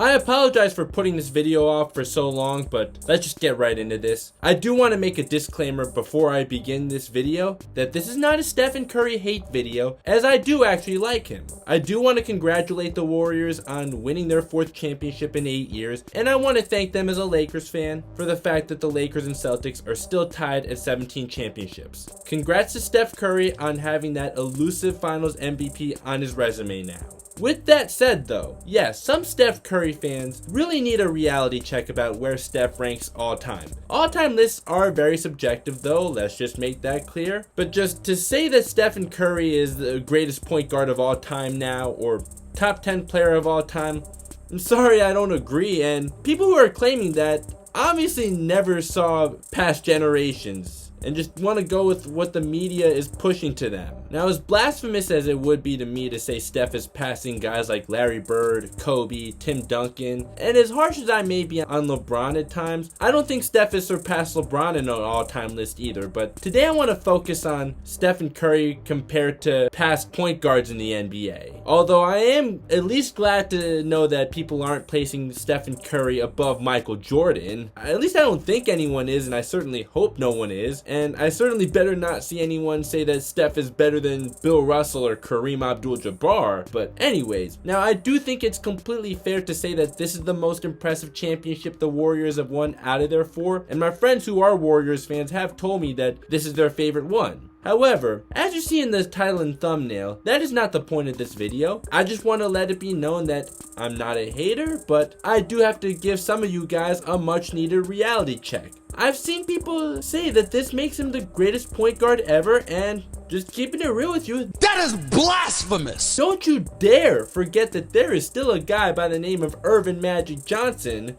I apologize for putting this video off for so long, but let's just get right into this. I do want to make a disclaimer before I begin this video that this is not a Stephen Curry hate video, as I do actually like him. I do want to congratulate the Warriors on winning their 4th championship in 8 years, and I want to thank them as a Lakers fan for the fact that the Lakers and Celtics are still tied at 17 championships. Congrats to Steph Curry on having that elusive Finals MVP on his resume now. With that said though, yes, some Steph Curry fans really need a reality check about where Steph ranks all time. All time lists are very subjective though, let's just make that clear. But just to say that Stephen Curry is the greatest point guard of all time now, or top 10 player of all time, I'm sorry, I don't agree. And people who are claiming that obviously never saw past generations and just want to go with what the media is pushing to them. Now, as blasphemous as it would be to me to say Steph is passing guys like Larry Bird, Kobe, Tim Duncan, and as harsh as I may be on LeBron at times, I don't think Steph has surpassed LeBron in an all-time list either. But today I want to focus on Stephen Curry compared to past point guards in the NBA. Although I am at least glad to know that people aren't placing Stephen Curry above Michael Jordan. At least I don't think anyone is, and I certainly hope no one is. And I certainly better not see anyone say that Steph is better than Bill Russell or Kareem Abdul-Jabbar. But anyways, now I do think it's completely fair to say that this is the most impressive championship the Warriors have won out of their 4. And my friends who are Warriors fans have told me that this is their favorite one. However, as you see in the title and thumbnail, that is not the point of this video. I just want to let it be known that I'm not a hater, but I do have to give some of you guys a much needed reality check. I've seen people say that this makes him the greatest point guard ever, and just keeping it real with you, that is blasphemous! Don't you dare forget that there is still a guy by the name of Earvin Magic Johnson,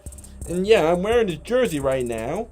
and yeah, I'm wearing his jersey right now,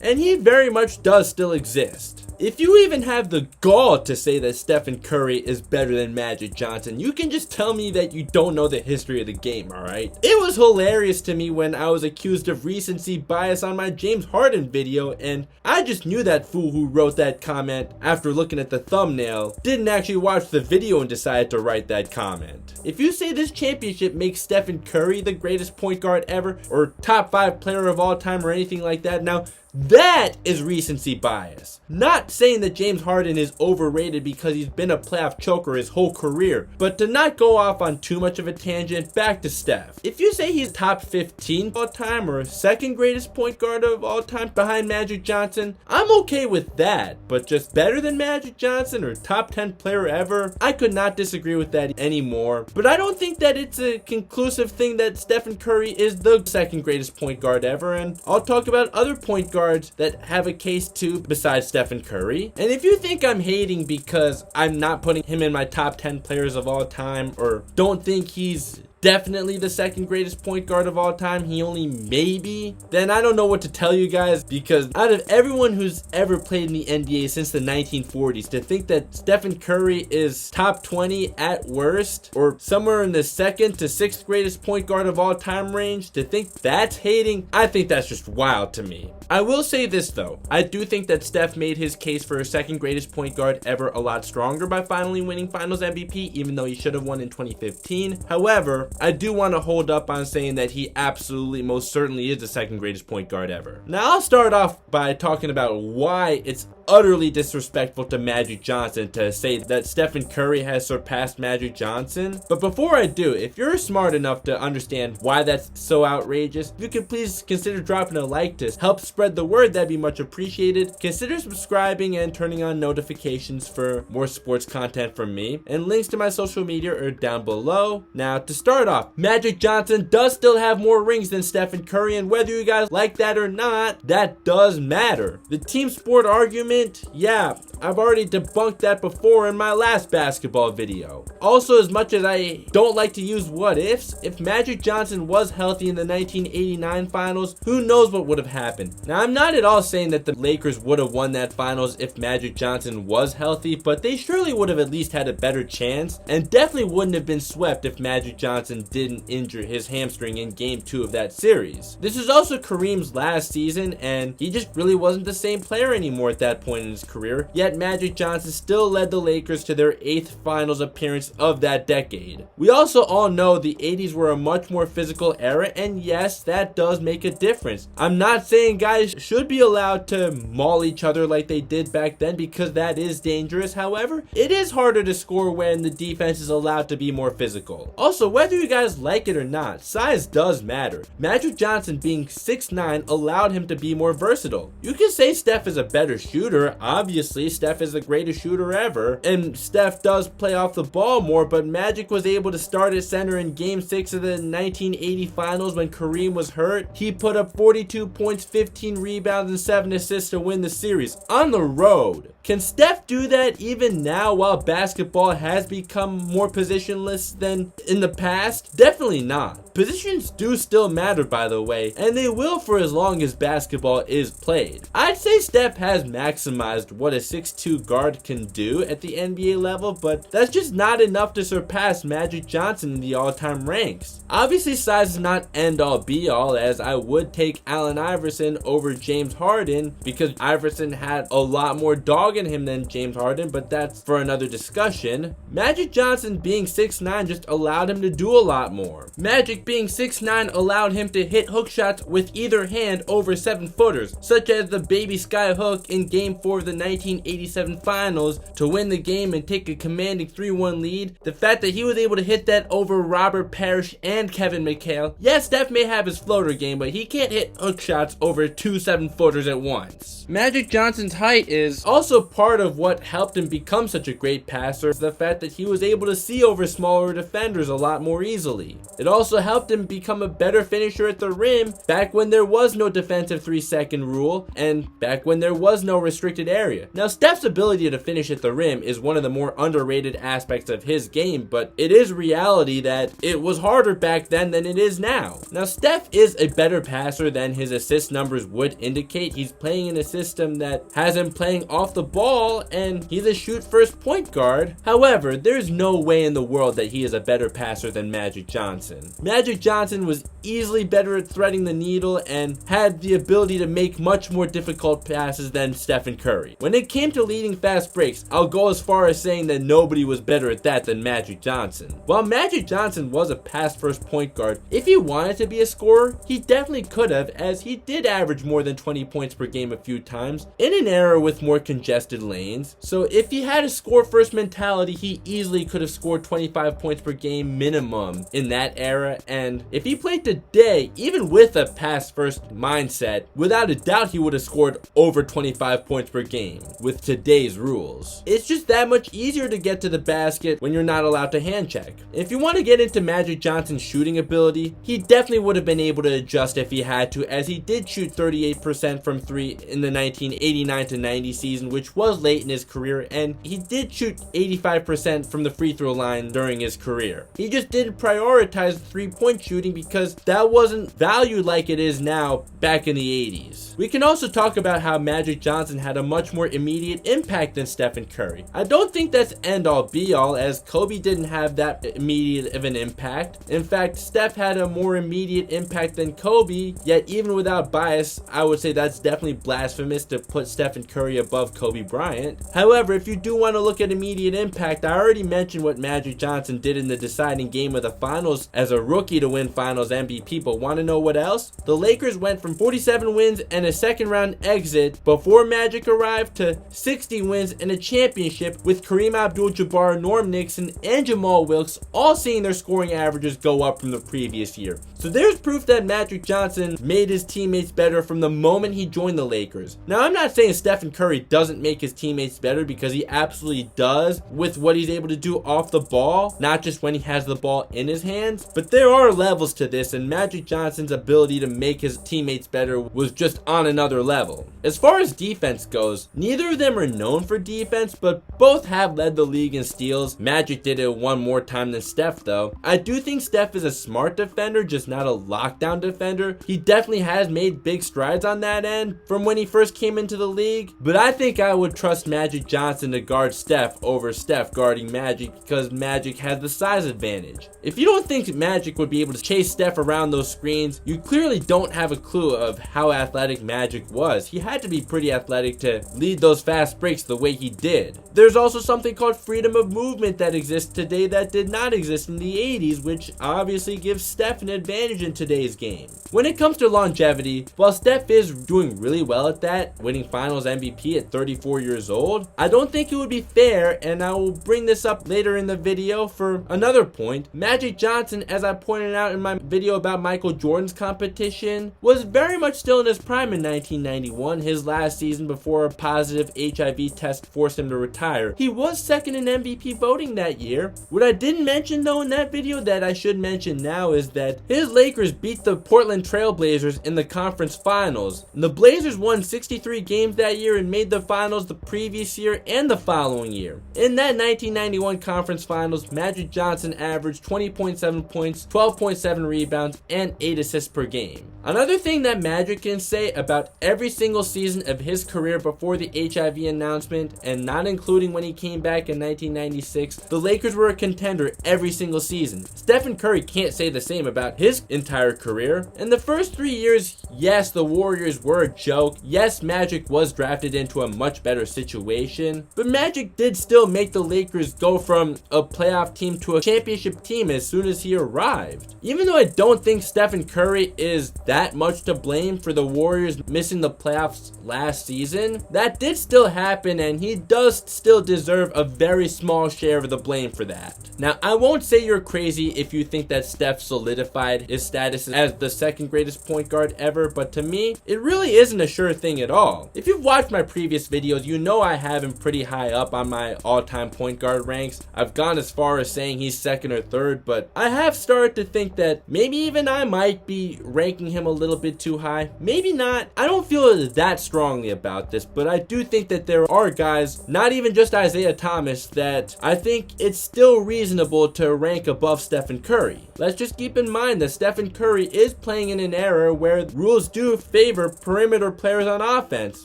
and he very much does still exist. If you even have the gall to say that Stephen Curry is better than Magic Johnson, you can just tell me that you don't know the history of the game, alright? It was hilarious to me when I was accused of recency bias on my James Harden video, and I just knew that fool who wrote that comment after looking at the thumbnail didn't actually watch the video and decided to write that comment. If you say this championship makes Stephen Curry the greatest point guard ever, or top 5 player of all time, or anything like that, now that is recency bias. Not saying that James Harden is overrated because he's been a playoff choker his whole career, but to not go off on too much of a tangent, back to Steph. If you say he's top 15 all time or 2nd greatest point guard of all time behind Magic Johnson, I'm okay with that, but just better than Magic Johnson or top 10 player ever, I could not disagree with that anymore. But I don't think that it's a conclusive thing that Stephen Curry is the 2nd greatest point guard ever, and I'll talk about other point guards that have a case too besides Stephen Curry. And if you think I'm hating because I'm not putting him in my top 10 players of all time, or don't think he's definitely the 2nd greatest point guard of all time, he only maybe, then I don't know what to tell you guys, because out of everyone who's ever played in the NBA since the 1940s, to think that Stephen Curry is top 20 at worst, or somewhere in the 2nd to 6th greatest point guard of all time range, to think that's hating, I think that's just wild to me. I will say this though, I do think that Steph made his case for a 2nd greatest point guard ever a lot stronger by finally winning Finals MVP, even though he should have won in 2015. However, I do want to hold up on saying that he absolutely most certainly is the 2nd greatest point guard ever. Now I'll start off by talking about why it's utterly disrespectful to Magic Johnson to say that Stephen Curry has surpassed Magic Johnson. But before I do, if you're smart enough to understand why that's so outrageous, if you could please consider dropping a like to help spread the word, that'd be much appreciated. Consider subscribing and turning on notifications for more sports content from me, and links to my social media are down below. Now to start off, Magic Johnson does still have more rings than Stephen Curry, and whether you guys like that or not, that does matter. The team sport argument, yeah, I've already debunked that before in my last basketball video. Also, as much as I don't like to use what ifs, if Magic Johnson was healthy in the 1989 finals, who knows what would have happened. Now, I'm not at all saying that the Lakers would have won that finals if Magic Johnson was healthy, but they surely would have at least had a better chance, and definitely wouldn't have been swept if Magic Johnson didn't injure his hamstring in game 2 of that series. This is also Kareem's last season, and he just really wasn't the same player anymore at that point in his career, yet Magic Johnson still led the Lakers to their 8th finals appearance of that decade. We also all know the 80s were a much more physical era, and yes, that does make a difference. I'm not saying guys should be allowed to maul each other like they did back then, because that is dangerous. However, it is harder to score when the defense is allowed to be more physical. Also, whether you guys like it or not, size does matter. Magic Johnson being 6'9" allowed him to be more versatile. You can say Steph is a better shooter. Obviously, Steph is the greatest shooter ever, and Steph does play off the ball more, but Magic was able to start at center in Game 6 of the 1980 finals when Kareem was hurt. He put up 42 points, 15 rebounds, and 7 assists to win the series on the road. Can Steph do that even now while basketball has become more positionless than in the past? Definitely not. Positions do still matter, by the way, and they will for as long as basketball is played. I'd say Steph has maximized what a 6'2" guard can do at the NBA level, but that's just not enough to surpass Magic Johnson in the all-time ranks. Obviously, size is not end-all be-all, as I would take Allen Iverson over James Harden because Iverson had a lot more dog in him than James Harden, but that's for another discussion. Magic Johnson being 6'9" just allowed him to do a lot more. Magic being 6'9" allowed him to hit hook shots with either hand over 7-footers, such as the baby sky hook in Game 4 of the 1987 finals to win the game and take a commanding 3-1 lead. The fact that he was able to hit that over Robert Parrish and Kevin McHale. Yes, Steph may have his floater game, but he can't hit hook shots over 2 7-footers at once. Magic Johnson's height is also part of what helped him become such a great passer, the fact that he was able to see over smaller defenders a lot more easily. It also helped him become a better finisher at the rim back when there was no defensive 3-second rule and back when there was no restricted area. Now, Steph's ability to finish at the rim is one of the more underrated aspects of his game, but it is reality that it was harder back then than it is now. Now, Steph is a better passer than his assist numbers would indicate. He's playing in a system that has him playing off the ball, and he's a shoot-first point guard. However, there's no way in the world that he is a better passer than Magic Johnson. Magic Johnson was easily better at threading the needle and had the ability to make much more difficult passes than Stephen Curry. When it came to leading fast breaks, I'll go as far as saying that nobody was better at that than Magic Johnson. While Magic Johnson was a pass-first point guard, if he wanted to be a scorer, he definitely could have, as he did average more than 20 points per game a few times in an era with more congested lanes. So if he had a score-first mentality, he easily could have scored 25 points per game minimum in that era, and if he played today, even with a pass-first mindset, without a doubt he would have scored over 25 points per game with today's rules. It's just that much easier to get to the basket when you're not allowed to hand check. If you want to get into Magic Johnson's shooting ability, he definitely would have been able to adjust if he had to, as he did shoot 38% from 3 in the 1989-90 season, which was late in his career, and he did shoot 85% from the free throw line during his career. He just didn't prioritize three-point shooting because that wasn't valued like it is now back in the 80s. We can also talk about how Magic Johnson had a much more immediate impact than Stephen Curry. I don't think that's end-all be-all, as Kobe didn't have that immediate of an impact. In fact, Steph had a more immediate impact than Kobe, yet even without bias, I would say that's definitely blasphemous to put Stephen Curry above Kobe Bryant. However, if you do want to look at immediate impact, I already mentioned what Magic Johnson did in the deciding game of the finals as a rookie to win finals MVP, but want to know what else? The Lakers went from 47 wins and a second round exit before Magic arrived to 60 wins and a championship, with Kareem Abdul-Jabbar, Norm Nixon, and Jamal Wilkes all seeing their scoring averages go up from the previous year. So there's proof that Magic Johnson made his teammates better from the moment he joined the Lakers. Now, I'm not saying Stephen Curry doesn't make his teammates better, because he absolutely does with what he's able to do off the ball, not just when he has the ball in his hands, but there are levels to this, and Magic Johnson's ability to make his teammates better was just on another level. As far as defense goes, neither of them are known for defense, but both have led the league in steals. Magic did it one more time than Steph, though. I do think Steph is a smart defender, just not a lockdown defender. He definitely has made big strides on that end from when he first came into the league, but I think I I would trust Magic Johnson to guard Steph over Steph guarding Magic because Magic has the size advantage. If you don't think Magic would be able to chase Steph around those screens, you clearly don't have a clue of how athletic Magic was. He had to be pretty athletic to lead those fast breaks the way he did. There's also something called freedom of movement that exists today that did not exist in the 80s, which obviously gives Steph an advantage in today's game. When it comes to longevity, while Steph is doing really well at that, winning Finals MVP at 34 years old, I don't think it would be fair, and I will bring this up later in the video for another point. Magic Johnson, as I pointed out in my video about Michael Jordan's competition, was very much still in his prime in 1991, his last season before a positive HIV test forced him to retire. He was second in MVP voting that year. What I didn't mention though in that video that I should mention now is that his Lakers beat the Portland Trailblazers in the conference finals. The Blazers won 63 games that year and made the finals the previous year and the following year. In that 1991 conference finals, Magic Johnson averaged 20.7 points, 12.7 rebounds, and 8 assists per game. Another thing that Magic can say about every single season of his career before the HIV announcement, and not including when he came back in 1996, the Lakers were a contender every single season. Stephen Curry can't say the same about his entire career. In the first 3 years, yes, the Warriors were a joke. Yes, Magic was drafted into a much better situation, but Magic did still make the Lakers go from a playoff team to a championship team as soon as he arrived. Even though I don't think Stephen Curry is that much to blame for the Warriors missing the playoffs last season, that did still happen, and he does still deserve a very small share of the blame for that. Now, I won't say you're crazy if you think that Steph solidified his status as the second greatest point guard ever, but to me, it really isn't a sure thing at all. If you've watched my previous videos, you know I have him pretty high up on my all-time point guard ranks. I've gone as far as saying he's second or third, but I have started to think that maybe even I might be ranking him a little bit too high. Maybe not. I don't feel that strongly about this, but I do think that there are guys, not even just Isaiah Thomas, that I think it's still reasonable to rank above Stephen Curry. Let's just keep in mind that Stephen Curry is playing in an era where rules do favor perimeter players on offense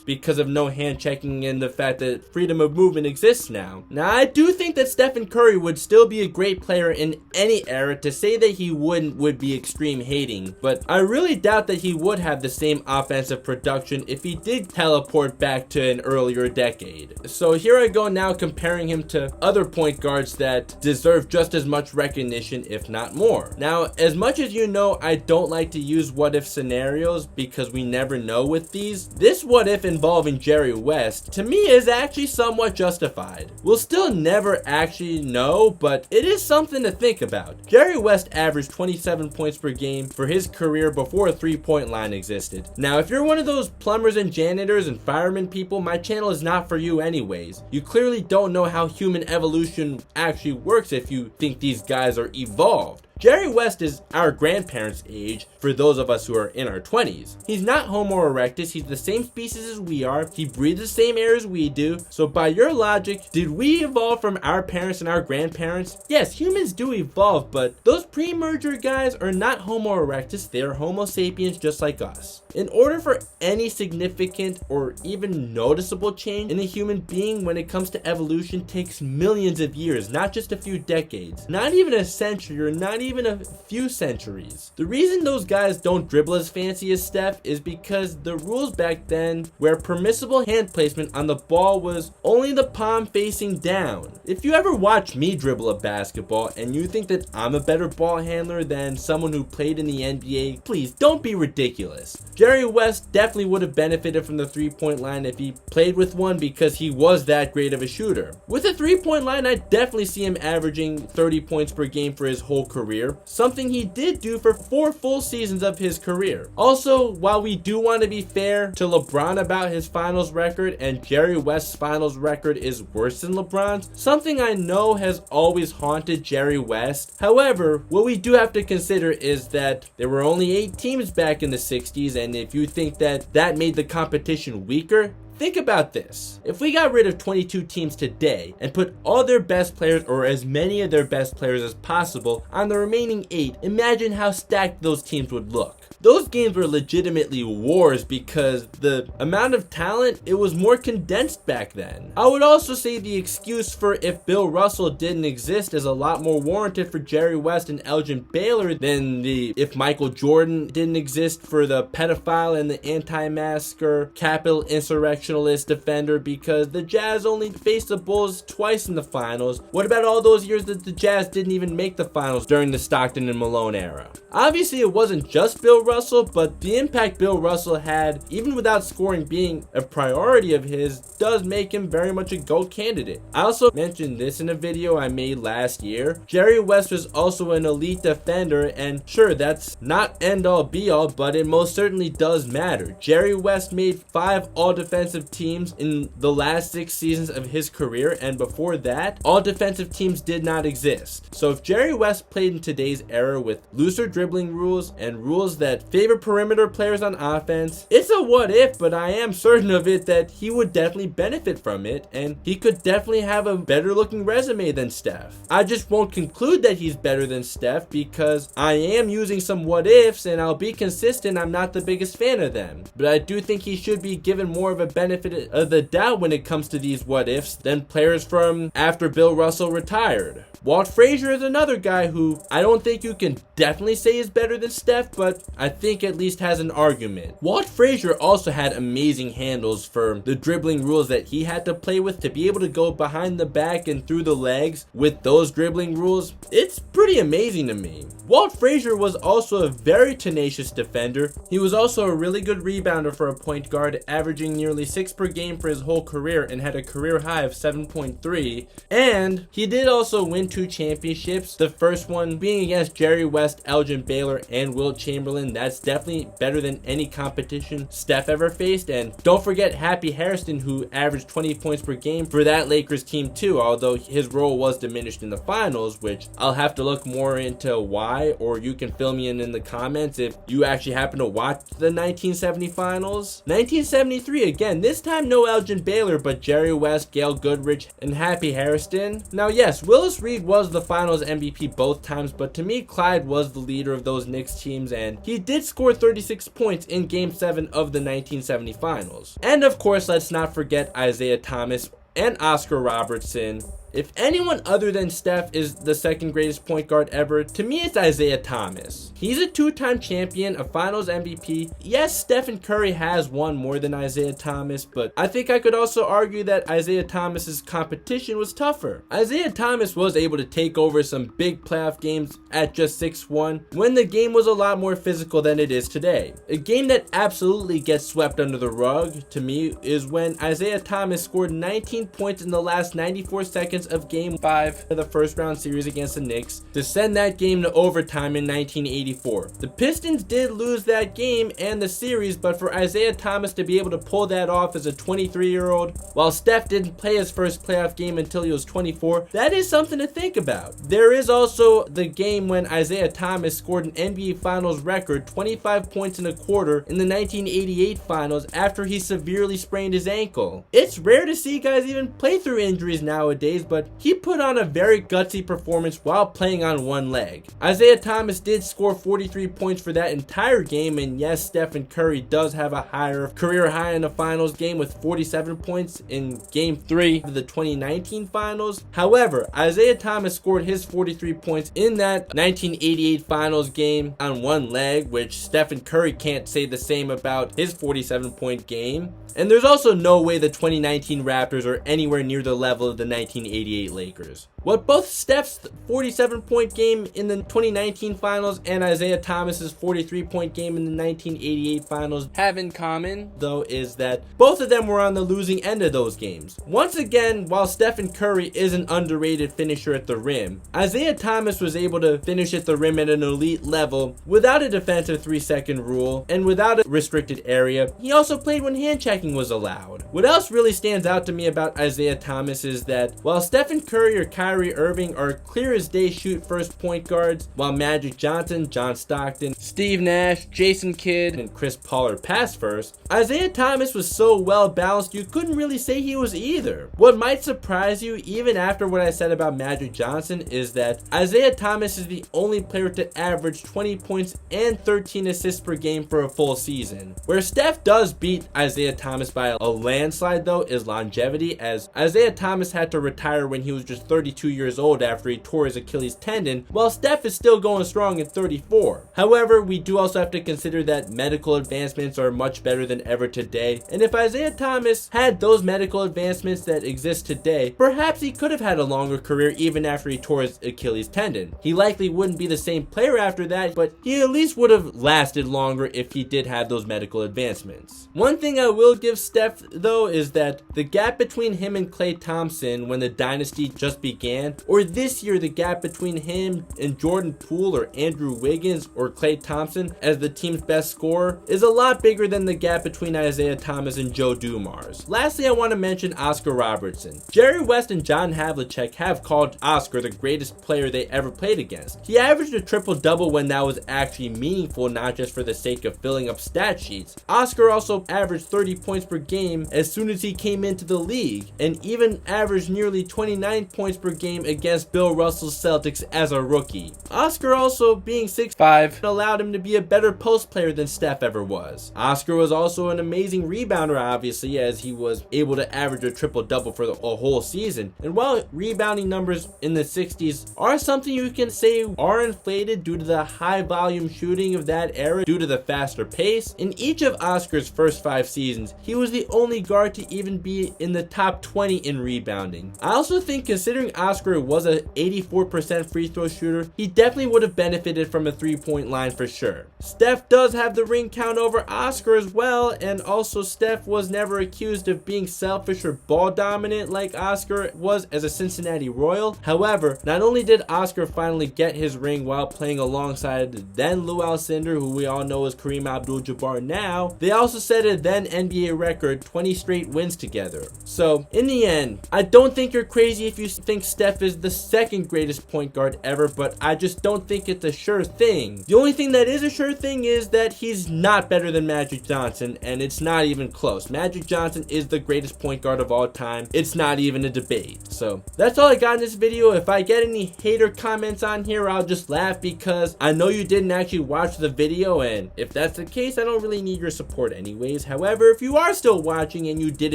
because of no hand checking and the fact that freedom of movement exists now. Now, I do think that Stephen Curry would still be a great player in any era. To say that he wouldn't would be extreme hating, but I really doubt that he would have the same offensive production if he did teleport back to an earlier decade. So here I go now comparing him to other point guards that deserve just as much recognition, if not more. Now, as much as you know, I don't like to use what if scenarios because we never know with these. This what if involving Jerry West to me is actually somewhat justified. We'll still never actually know, but it is something to think about. Jerry West averaged 27 points per game for his career before a three-point line existed. Now, if you're one of those plumbers and janitors and firemen people, my channel is not for you anyways. You clearly don't know how human evolution actually works if you think these guys are evolved. Jerry West is our grandparents' age for those of us who are in our 20s. He's not Homo erectus, he's the same species as we are, he breathes the same air as we do, so by your logic, did we evolve from our parents and our grandparents? Yes, humans do evolve, but those pre-merger guys are not Homo erectus, they're Homo sapiens just like us. In order for any significant or even noticeable change in a human being when it comes to evolution takes millions of years, not just a few decades, not even a century or not even a few centuries. The reason those guys don't dribble as fancy as Steph is because the rules back then where permissible hand placement on the ball was only the palm facing down. If you ever watch me dribble a basketball and you think that I'm a better ball handler than someone who played in the NBA, please don't be ridiculous. Jerry West definitely would have benefited from the three-point line if he played with one because he was that great of a shooter. With a three-point line, I definitely see him averaging 30 points per game for his whole career, something he did do for 4 full seasons of his career. Also, while we do want to be fair to LeBron about his finals record, and Jerry West's finals record is worse than LeBron's, something I know has always haunted Jerry West. However, what we do have to consider is that there were only 8 teams back in the 60s, and if you think that that made the competition weaker, Think about this. If we got rid of 22 teams today and put all their best players, or as many of their best players as possible, on the remaining 8, imagine how stacked those teams would look. Those games were legitimately wars because the amount of talent, it was more condensed back then. I would also say the excuse for if Bill Russell didn't exist is a lot more warranted for Jerry West and Elgin Baylor than the if Michael Jordan didn't exist for the pedophile and the anti-masker, capital insurrectionalist defender, because the Jazz only faced the Bulls twice in the finals. What about all those years that the Jazz didn't even make the finals during the Stockton and Malone era? Obviously, it wasn't just Bill Russell, but the impact Bill Russell had, even without scoring being a priority of his, does make him very much a GOAT candidate. I also mentioned this in a video I made last year. Jerry West was also an elite defender, and sure, that's not end all be all, but it most certainly does matter. Jerry West made 5 all-defensive teams in the last 6 seasons of his career, and before that, all-defensive teams did not exist. So if Jerry West played in today's era with looser dribbling rules and rules that favor perimeter players on offense, it's a what if, but I am certain of it that he would definitely benefit from it, and he could definitely have a better looking resume than Steph. I just won't conclude that he's better than Steph because I am using some what ifs, and I'll be consistent, I'm not the biggest fan of them. But I do think he should be given more of a benefit of the doubt when it comes to these what ifs than players from after Bill Russell retired. Walt Frazier is another guy who I don't think you can definitely say is better than Steph, but I think at least has an argument. Walt Frazier also had amazing handles for the dribbling rules that he had to play with. To be able to go behind the back and through the legs with those dribbling rules, it's pretty amazing to me. Walt Frazier was also a very tenacious defender. He was also a really good rebounder for a point guard, averaging nearly 6 per game for his whole career and had a career high of 7.3. And he did also win 2 championships, the first one being against Jerry West, Elgin Baylor, and Wilt Chamberlain. That's definitely better than any competition Steph ever faced. And don't forget Happy Harrison, who averaged 20 points per game for that Lakers team too, although his role was diminished in the finals, which I'll have to look more into why, or you can fill me in the comments if you actually happen to watch the 1970 finals. 1973, again, this time no Elgin Baylor, but Jerry West, Gail Goodrich, and Happy Harrison. Now yes, Willis Reed was the finals MVP both times, but to me Clyde was the leader of those Knicks teams, and he did score 36 points in Game 7 of the 1970 finals. And of course, let's not forget Isaiah Thomas and Oscar Robertson. If anyone other than Steph is the second greatest point guard ever, to me it's Isaiah Thomas. He's a 2-time champion, a finals MVP. Yes, Stephen Curry has won more than Isaiah Thomas, but I think I could also argue that Isaiah Thomas's competition was tougher. Isaiah Thomas was able to take over some big playoff games at just 6-1 when the game was a lot more physical than it is today. A game that absolutely gets swept under the rug to me is when Isaiah Thomas scored 19 points in the last 94 seconds of Game 5 of the first round series against the Knicks to send that game to overtime in 1984. The Pistons did lose that game and the series, but for Isaiah Thomas to be able to pull that off as a 23-year-old, while Steph didn't play his first playoff game until he was 24, that is something to think about. There is also the game when Isaiah Thomas scored an NBA Finals record 25 points in a quarter in the 1988 Finals after he severely sprained his ankle. It's rare to see guys even play through injuries nowadays, but he put on a very gutsy performance while playing on one leg. Isaiah Thomas did score 43 points for that entire game, and yes, Stephen Curry does have a higher career high in the finals game with 47 points in Game 3 of the 2019 finals. However, Isaiah Thomas scored his 43 points in that 1988 finals game on one leg, which Stephen Curry can't say the same about his 47-point game. And there's also no way the 2019 Raptors are anywhere near the level of the 1988 Lakers. What both Steph's 47-point game in the 2019 finals and Isaiah Thomas's 43-point game in the 1988 finals have in common, though, is that both of them were on the losing end of those games. Once again, while Stephen Curry is an underrated finisher at the rim, Isaiah Thomas was able to finish at the rim at an elite level without a defensive 3-second rule and without a restricted area. He also played when hand checking was allowed. What else really stands out to me about Isaiah Thomas is that while Stephen Curry or Kyrie Kyrie Irving are clear as day shoot first point guards, while Magic Johnson, John Stockton, Steve Nash, Jason Kidd, and Chris Paul are pass first, Isaiah Thomas was so well balanced you couldn't really say he was either. What might surprise you, even after what I said about Magic Johnson, is that Isaiah Thomas is the only player to average 20 points and 13 assists per game for a full season. Where Steph does beat Isaiah Thomas by a landslide though is longevity, as Isaiah Thomas had to retire when he was just 32 years old after he tore his Achilles tendon, while Steph is still going strong at 34. However, we do also have to consider that medical advancements are much better than ever today, and if Isaiah Thomas had those medical advancements that exist today, perhaps he could have had a longer career even after he tore his Achilles tendon. He likely wouldn't be the same player after that, but he at least would have lasted longer if he did have those medical advancements. One thing I will give Steph though is that the gap between him and Klay Thompson when the dynasty just began, or this year the gap between him and Jordan Poole or Andrew Wiggins or Klay Thompson as the team's best scorer, is a lot bigger than the gap between Isaiah Thomas and Joe Dumars. Lastly, I want to mention Oscar Robertson. Jerry West and John Havlicek have called Oscar the greatest player they ever played against. He averaged a triple-double when that was actually meaningful, not just for the sake of filling up stat sheets. Oscar also averaged 30 points per game as soon as he came into the league, and even averaged nearly 29 points per game against Bill Russell's Celtics as a rookie. Oscar also, being 6'5", allowed him to be a better post player than Steph ever was. Oscar was also an amazing rebounder, obviously, as he was able to average a triple-double for a whole season. And while rebounding numbers in the 60s are something you can say are inflated due to the high volume shooting of that era due to the faster pace, in each of Oscar's first 5 seasons, he was the only guard to even be in the top 20 in rebounding. I also think, considering Oscar was a 84% free throw shooter, he definitely would have benefited from a 3-point line for sure. Steph does have the ring count over Oscar as well, and also Steph was never accused of being selfish or ball dominant like Oscar was as a Cincinnati Royal. However, not only did Oscar finally get his ring while playing alongside then Lou Alcindor, who we all know as Kareem Abdul-Jabbar now, they also set a then NBA record 20 straight wins together. So in the end, I don't think you're crazy if you think Steph is the second greatest point guard ever, but I just don't think it's a sure thing. The only thing that is a sure thing is that he's not better than Magic Johnson, and it's not even close. Magic Johnson is the greatest point guard of all time. It's not even a debate. So that's all I got in this video. If I get any hater comments on here, I'll just laugh because I know you didn't actually watch the video, and if that's the case, I don't really need your support anyways. However, if you are still watching and you did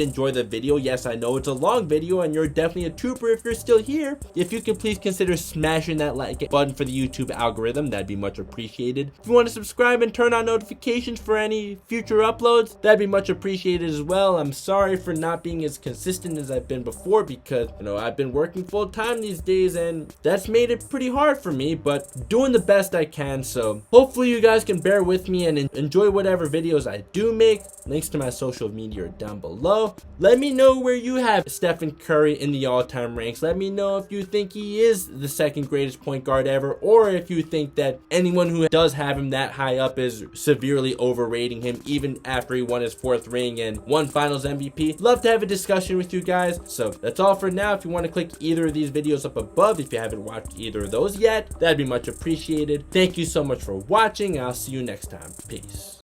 enjoy the video, yes, I know it's a long video and you're definitely a trooper if you're still here. If you could please consider smashing that like button for the YouTube algorithm, that'd be much appreciated. If you want to subscribe and turn on notifications for any future uploads, that'd be much appreciated as well. I'm sorry for not being as consistent as I've been before because, I've been working full time these days and that's made it pretty hard for me, but doing the best I can. So hopefully you guys can bear with me and enjoy whatever videos I do make. Links to my social media are down below. Let me know where you have Stephen Curry in the all-time ranks. Let me know if you think he is the second greatest point guard ever, or if you think that anyone who does have him that high up is severely overrating him even after he won his 4th ring and won Finals MVP. Love to have a discussion with you guys. So that's all for now. If you want to click either of these videos up above, if you haven't watched either of those yet, that'd be much appreciated. Thank you so much for watching. I'll see you next time. Peace.